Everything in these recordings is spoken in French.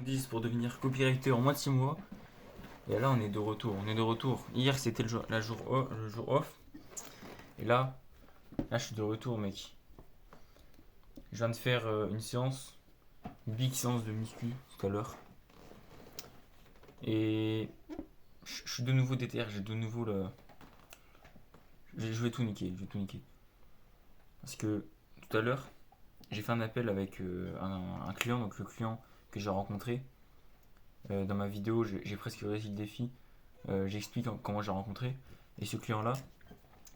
10 pour devenir copywriter en moins de 6 mois. Et là, on est de retour. On est de retour. Hier, c'était le jour off. Et là, je suis de retour, mec. Je viens de faire une séance, une big séance de muscu tout à l'heure. Et je suis de nouveau déter. J'ai de nouveau le. Je vais tout niquer. Je vais tout niquer. Parce que tout à l'heure, j'ai fait un appel avec un client. Donc, le client que j'ai rencontré. Dans ma vidéo, j'ai presque réussi le défi. J'explique comment j'ai rencontré. Et ce client-là,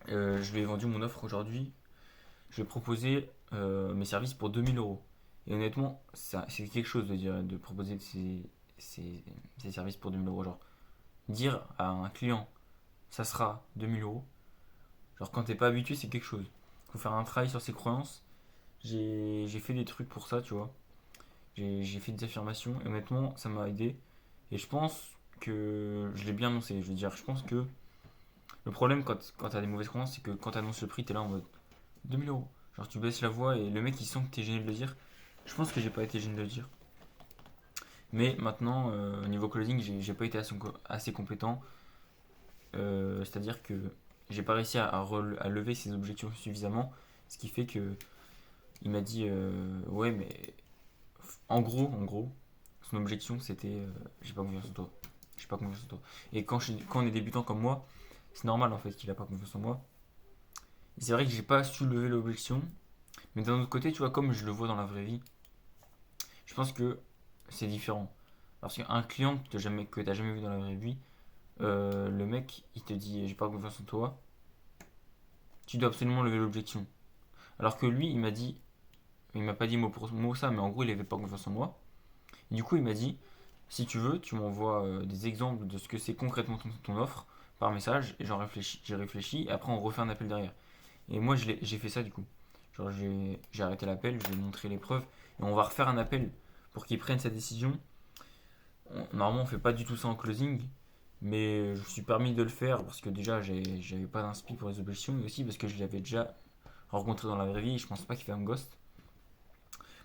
je lui ai vendu mon offre aujourd'hui. Je lui ai proposé mes services pour 2000 euros. Et honnêtement, c'est quelque chose de proposer ces services pour 2000 euros. Genre, dire à un client, ça sera 2000 euros. Genre, quand t'es pas habitué, c'est quelque chose. Faut faire un travail sur ses croyances. J'ai fait des trucs pour ça, tu vois. J'ai fait des affirmations. Et honnêtement, ça m'a aidé. Et je pense que je l'ai bien annoncé. Je veux dire, je pense que le problème quand t'as des mauvaises croyances, c'est que quand t'annonces le prix, t'es là en mode 2000 euros. Genre tu baisses la voix et le mec il sent que t'es gêné de le dire. Je pense que j'ai pas été gêné de le dire. Mais maintenant, au niveau closing, j'ai pas été assez compétent. C'est-à-dire que j'ai pas réussi à lever ses objections suffisamment. Ce qui fait que il m'a dit ouais mais en gros, son objection c'était j'ai pas confiance en toi. J'ai pas confiance en toi. Et quand on est débutant comme moi, c'est normal en fait qu'il a pas confiance en moi. Et c'est vrai que j'ai pas su lever l'objection. Mais d'un autre côté, tu vois, comme je le vois dans la vraie vie, je pense que c'est différent. Parce qu'un client que t'as jamais vu dans la vraie vie, le mec, il te dit j'ai pas confiance en toi, tu dois absolument lever l'objection. Alors que lui, il m'a pas dit mot pour mot ça, mais en gros, il avait pas confiance en moi. Et du coup, il m'a dit si tu veux, tu m'envoies des exemples de ce que c'est concrètement ton offre par message, et j'ai réfléchi, et après on refait un appel derrière. Et moi, j'ai fait ça du coup. Genre, j'ai arrêté l'appel, je lui ai montré les preuves, et on va refaire un appel pour qu'il prenne sa décision. Normalement, on fait pas du tout ça en closing, mais je me suis permis de le faire parce que déjà, j'avais pas d'inspi pour les objections, et aussi parce que je l'avais déjà rencontré dans la vraie vie, et je pense pas qu'il fait un ghost.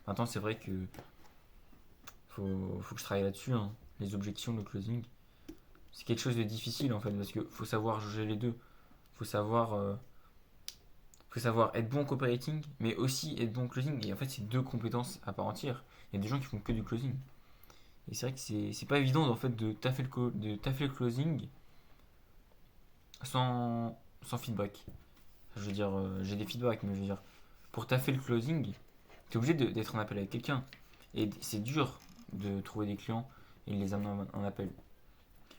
Maintenant, c'est vrai que faut que je travaille là-dessus, hein. Les objections, le closing. C'est quelque chose de difficile en fait, parce qu'il faut savoir juger les deux. Faut savoir, euh, faut savoir être bon en copywriting, mais aussi être bon en closing. Et en fait, c'est deux compétences à part entière. Il y a des gens qui font que du closing. Et c'est vrai que c'est pas évident en fait de taffer le closing sans feedback. Je veux dire, j'ai des feedbacks, mais je veux dire, pour taffer le closing, t'es obligé d'être en appel avec quelqu'un. Et c'est dur de trouver des clients et de les amener en appel.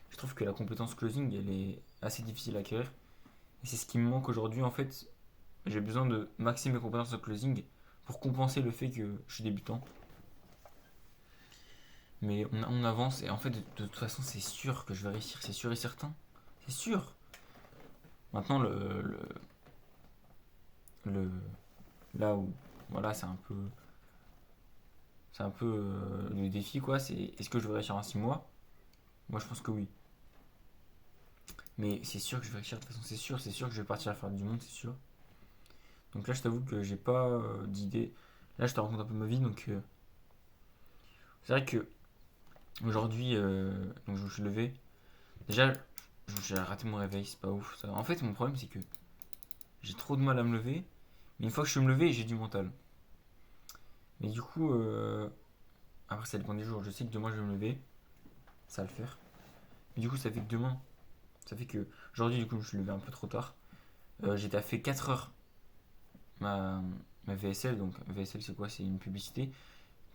Je trouve que la compétence closing, elle est assez difficile à acquérir. Et c'est ce qui me manque aujourd'hui. En fait, j'ai besoin de maximiser mes compétences en closing pour compenser le fait que je suis débutant. Mais on avance et en fait, de toute façon, c'est sûr que je vais réussir. C'est sûr et certain. C'est sûr. Maintenant, le là où voilà, c'est un peu le défi quoi. C'est est-ce que je vais réussir en 6 mois? Moi, je pense que oui. Mais c'est sûr que je vais réussir de toute façon. C'est sûr que je vais partir à faire du monde, c'est sûr. Donc là, je t'avoue que j'ai pas d'idée. Là, je te raconte un peu ma vie, donc c'est vrai que aujourd'hui, donc je me suis levé. Déjà, j'ai raté mon réveil, c'est pas ouf. Ça. En fait, mon problème, c'est que j'ai trop de mal à me lever. Mais une fois que je suis me lever, j'ai du mental. Mais du coup, après, ça dépend des jours. Je sais que demain, je vais me lever. Ça va le faire. Mais du coup, ça fait que demain. Ça fait que aujourd'hui, du coup, je me suis levé un peu trop tard. J'ai taffé 4 heures ma, ma VSL. Donc, VSL, c'est quoi? C'est une publicité.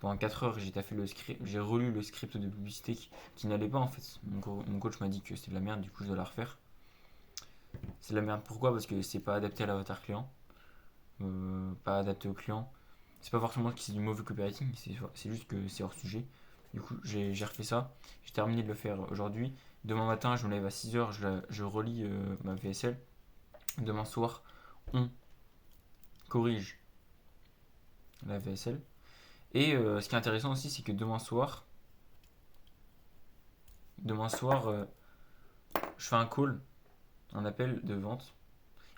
Pendant 4 heures, j'ai taffé le script, j'ai relu le script de publicité qui n'allait pas en fait. Mon coach m'a dit que c'était de la merde, du coup je dois la refaire. C'est de la merde pourquoi? Parce que c'est pas adapté à l'avatar client, pas adapté au client. C'est pas forcément que c'est du mauvais copywriting, c'est juste que c'est hors sujet. Du coup, j'ai refait ça. J'ai terminé de le faire aujourd'hui. Demain matin, je me lève à 6 heures, je relis ma VSL. Demain soir, on corrige la VSL. Et ce qui est intéressant aussi, c'est que demain soir, je fais un call, un appel de vente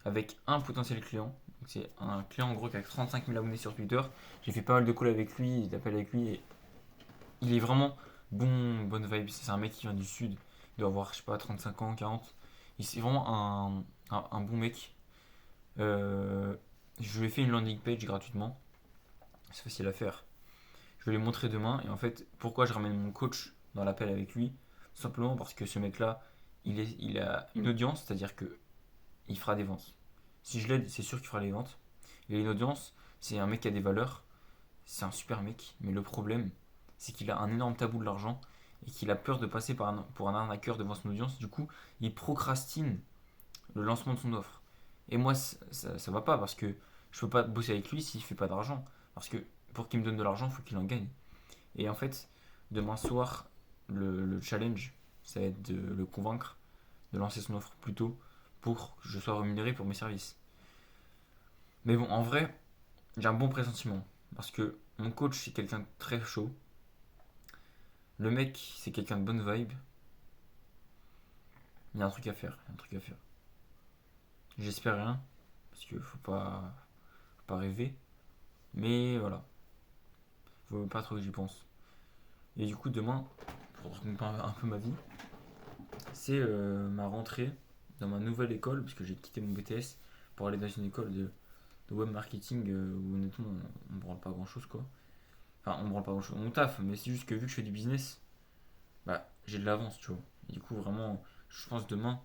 avec un potentiel client. Donc c'est un client en gros qui a 35 000 abonnés sur Twitter. J'ai fait pas mal de calls avec lui, d'appels avec lui et il est vraiment bonne vibe. C'est un mec qui vient du sud. Il doit avoir, je sais pas, 35 ans, 40. C'est vraiment un bon mec. Euh, je lui ai fait une landing page gratuitement. C'est facile à faire. Je vais lui montrer demain. Et en fait, pourquoi je ramène mon coach dans l'appel avec lui? Tout simplement parce que ce mec-là, il a une audience, c'est-à-dire que il fera des ventes. Si je l'aide, c'est sûr qu'il fera les ventes. Il a une audience, c'est un mec qui a des valeurs, c'est un super mec. Mais le problème, c'est qu'il a un énorme tabou de l'argent et qu'il a peur de passer pour un arnaqueur devant son audience. Du coup, il procrastine le lancement de son offre. Et moi, ça va pas parce que je peux pas bosser avec lui s'il fait pas d'argent. Parce que pour qu'il me donne de l'argent, il faut qu'il en gagne. Et en fait, demain soir, le challenge, ça va être de le convaincre de lancer son offre plus tôt pour que je sois rémunéré pour mes services. Mais bon, en vrai, j'ai un bon pressentiment. Parce que mon coach, c'est quelqu'un de très chaud. Le mec, c'est quelqu'un de bonne vibe. Il y a un truc à faire. Il y a un truc à faire. J'espère rien. Parce qu'il faut pas rêver. Mais voilà. Faut pas trop que j'y pense. Et du coup, demain, pour raconter un peu ma vie, c'est ma rentrée dans ma nouvelle école. Parce que j'ai quitté mon BTS pour aller dans une école de web marketing où honnêtement, on branle pas grand chose quoi. Enfin, on branle pas grand chose. On taffe, mais c'est juste que vu que je fais du business, bah j'ai de l'avance, tu vois. Et du coup, vraiment, je pense demain,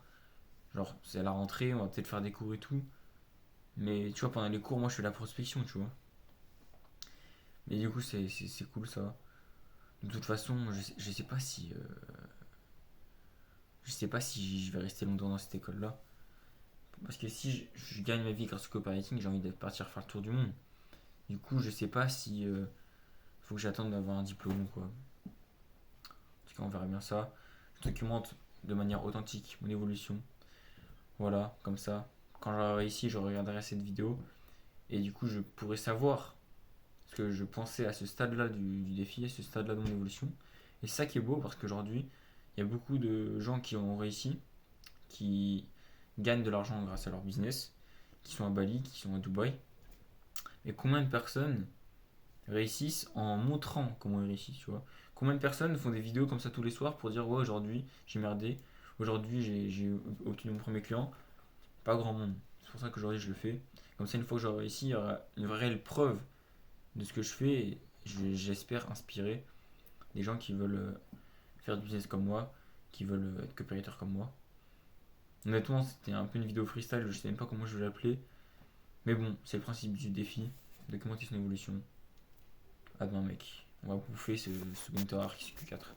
genre, c'est à la rentrée, on va peut-être faire des cours et tout. Mais tu vois, pendant les cours, moi je fais la prospection, tu vois. Mais du coup, c'est cool ça. De toute façon, je sais pas si. Je sais pas si je vais rester longtemps dans cette école-là. Parce que si je gagne ma vie grâce au copywriting, j'ai envie de partir faire le tour du monde. Du coup, je sais pas si. Faut que j'attende d'avoir un diplôme ou quoi. En tout cas, on verra bien ça. Je documente de manière authentique mon évolution. Voilà, comme ça. Quand j'aurai réussi, je regarderai cette vidéo. Et du coup, je pourrai savoir ce que je pensais à ce stade-là du défi, à ce stade-là de mon évolution. Et c'est ça qui est beau parce qu'aujourd'hui, il y a beaucoup de gens qui ont réussi, qui gagnent de l'argent grâce à leur business, qui sont à Bali, qui sont à Dubaï. Et combien de personnes réussissent en montrant comment ils réussissent, tu vois? Combien de personnes font des vidéos comme ça tous les soirs pour dire ouais aujourd'hui j'ai merdé, aujourd'hui j'ai obtenu mon premier client? Pas grand monde. C'est pour ça qu'aujourd'hui je le fais. Comme ça une fois que j'aurai réussi, il y aura une réelle preuve de ce que je fais et j'espère inspirer des gens qui veulent faire du business comme moi, qui veulent être copywriter comme moi. Honnêtement, c'était un peu une vidéo freestyle, je sais même pas comment je vais l'appeler. Mais bon, c'est le principe du défi, documenter son évolution. À demain, mec. On va bouffer ce Gunter Q4.